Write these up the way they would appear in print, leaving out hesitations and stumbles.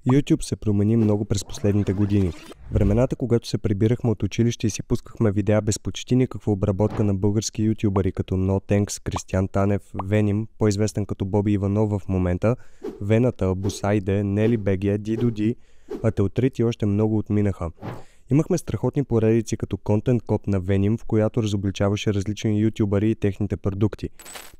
YouTube се промени много през последните години. Времената, когато се прибирахме от училище и си пускахме видеа без почти никаква обработка на български ютубъри като NoThanks, Кристиан Танев, Веним, по-известен като Боби Иванов в момента, Вената, Бусайде, Нели БГ, Дидо Ди, Ателтрит и още много отминаха. Имахме страхотни поредици като Content Cop на Веним, в която разобличаваше различни ютубъри и техните продукти.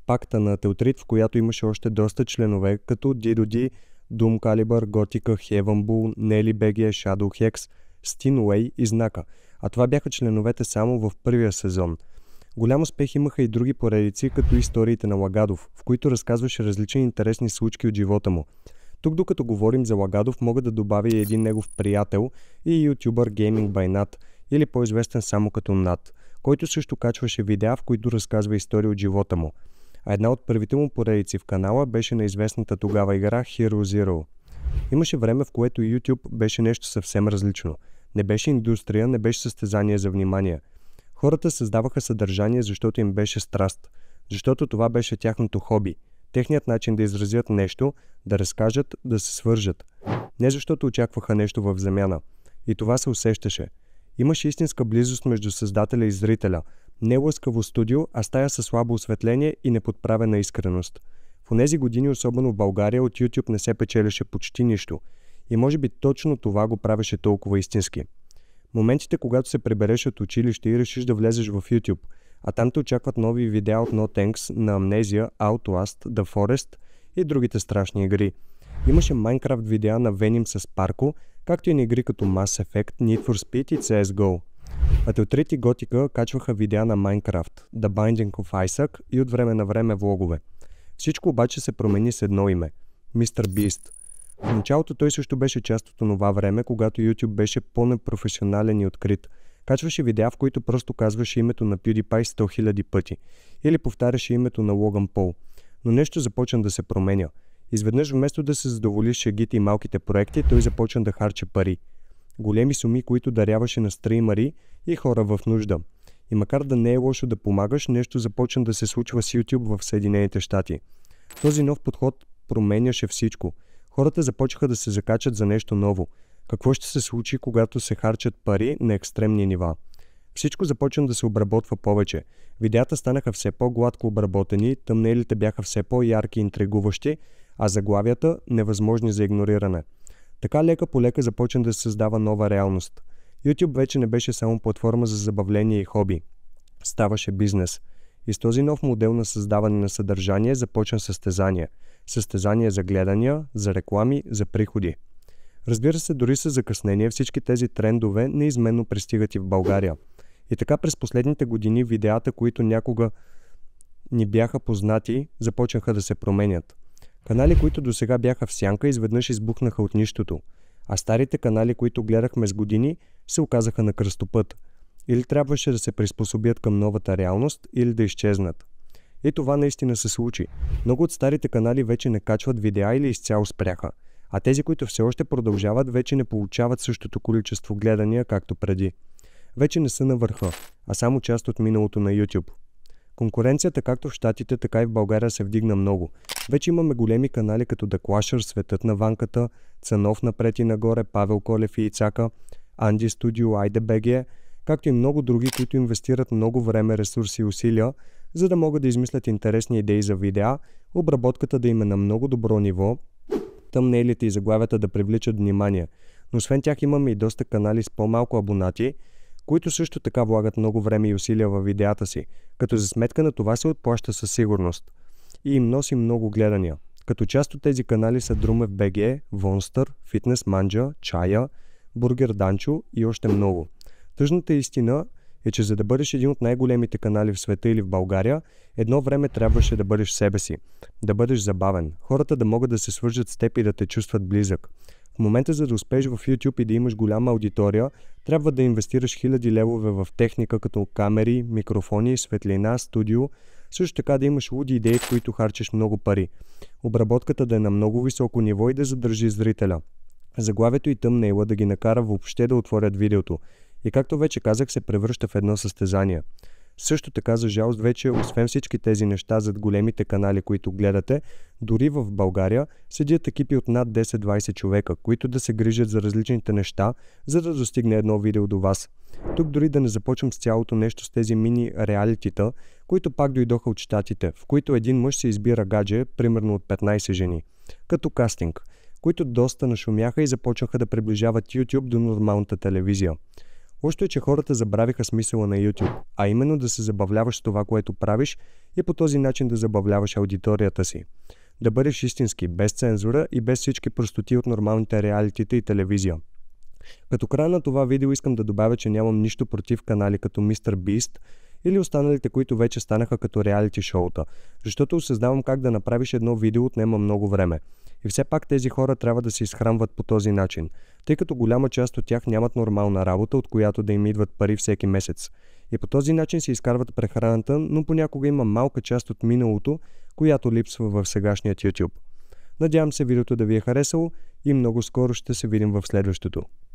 Пакта на Ателтрит, в която имаше още доста членове като Дидо Ди, Doom Caliber, Готика, Heaven Bull, Нели БГ, Shadow Hex, Stinway и Знака, а това бяха членовете само в първия сезон. Голям успех имаха и други поредици, като историите на Лагадов, в които разказваше различни интересни случки от живота му. Тук докато говорим за Лагадов, мога да добавя и един негов приятел и ютубър Gaming by Nat, или по-известен само като Nat, който също качваше видеа, в които разказва истории от живота му. А една от първите му поредици в канала беше на известната тогава игра Hero Zero. Имаше време, в което YouTube беше нещо съвсем различно. Не беше индустрия, не беше състезание за внимание. Хората създаваха съдържание, защото им беше страст. Защото това беше тяхното хоби. Техният начин да изразят нещо, да разкажат, да се свържат. Не защото очакваха нещо в замяна. И това се усещаше. Имаше истинска близост между създателя и зрителя. Не лъскаво студио, а стая със слабо осветление и неподправена искреност. В онези години, особено в България, от YouTube не се печелеше почти нищо. И може би точно това го правеше толкова истински. Моментите, когато се прибереш от училище и решиш да влезеш в YouTube, а там те очакват нови видеа от NoThanks, на Amnesia, Outlast, The Forest и другите страшни игри. Имаше Minecraft видеа на Venim с Парко, както и на игри като Mass Effect, Need for Speed и CSGO. Ателтрит и Готика качваха видеа на Minecraft, The Binding of Isaac и от време на време влогове. Всичко обаче се промени с едно име – MrBeast. В началото той също беше част от това време, когато YouTube беше по-непрофесионален и открит. Качваше видеа, в които просто казваше името на PewDiePie 100 000 пъти. Или повтаряше името на Логан Пол. Но нещо започна да се променя. Изведнъж вместо да се задоволи шегите и малките проекти, той започна да харчи пари. Големи суми, които даряваше на стримъри и хора в нужда. И макар да не е лошо да помагаш, нещо започна да се случва с YouTube в Съединените щати. Този нов подход променяше всичко. Хората започнаха да се закачат за нещо ново. Какво ще се случи, когато се харчат пари на екстремни нива? Всичко започна да се обработва повече. Видеята станаха все по-гладко обработени, тъмнелите бяха все по-ярки и интригуващи, а заглавията невъзможни за игнориране. Така лека по лека започна да се създава нова реалност. YouTube вече не беше само платформа за забавление и хоби. Ставаше бизнес. И с този нов модел на създаване на съдържание започна състезание. Състезание за гледания, за реклами, за приходи. Разбира се, дори с закъснение всички тези трендове неизменно пристигат и в България. И така през последните години видеата, които някога ни бяха познати, започнаха да се променят. Канали, които досега бяха в сянка, изведнъж избухнаха от нищото. А старите канали, които гледахме с години, се оказаха на кръстопът. Или трябваше да се приспособят към новата реалност, или да изчезнат. И това наистина се случи. Много от старите канали вече не качват видеа или изцяло спряха. А тези, които все още продължават, вече не получават същото количество гледания, както преди. Вече не са на върха, а само част от миналото на YouTube. Конкуренцията както в Щатите, така и в България се вдигна много. Вече имаме големи канали като The Clasher, Светът на ванката, Цанов напред и нагоре, Павел Колев и Ицака, Анди Студио, Айде БГ, както и много други, които инвестират много време, ресурси и усилия, за да могат да измислят интересни идеи за видеа, обработката да им е на много добро ниво, тъмнелите и заглавията да привличат внимание. Но освен тях имаме и доста канали с по-малко абонати, които също така влагат много време и усилия във видеята си, като за сметка на това се отплаща със сигурност. И им носи много гледания. Като част от тези канали са Друмев БГ, Вонстър, Фитнес Манджа, Чая, Бургер Данчо и още много. Тъжната истина е, че за да бъдеш един от най-големите канали в света или в България, едно време трябваше да бъдеш себе си, да бъдеш забавен, хората да могат да се свържат с теб и да те чувстват близък. В момента, за да успееш в YouTube и да имаш голяма аудитория, трябва да инвестираш хиляди левове в техника като камери, микрофони, светлина, студио, също така да имаш луди идеи, в които харчиш много пари. Обработката да е на много високо ниво и да задържи зрителя. Заглавието и тъмнейла да ги накара въобще да отворят видеото. И както вече казах, се превръща в едно състезание. Също така, за жалост, вече освен всички тези неща зад големите канали, които гледате, дори в България седят екипи от над 10-20 човека, които да се грижат за различните неща, за да достигне едно видео до вас. Тук дори да не започвам с цялото нещо с тези мини реалитита, които пак дойдоха от щатите, в които един мъж се избира гадже, примерно от 15 жени, като кастинг, които доста нашумяха и започнаха да приближават YouTube до нормалната телевизия. Лошото е, че хората забравиха смисъла на YouTube, а именно да се забавляваш с това, което правиш и по този начин да забавляваш аудиторията си. Да бъдеш истински, без цензура и без всички простоти от нормалните реалитита и телевизия. Като края на това видео искам да добавя, че нямам нищо против канали като MrBeast или останалите, които вече станаха като реалити шоута, защото осъзнавам как да направиш едно видео отнема много време. И все пак тези хора трябва да се изхранват по този начин, тъй като голяма част от тях нямат нормална работа, от която да им идват пари всеки месец. И по този начин се изкарват прехраната, но понякога има малка част от миналото, която липсва в сегашният YouTube. Надявам се видеото да ви е харесало и много скоро ще се видим в следващото.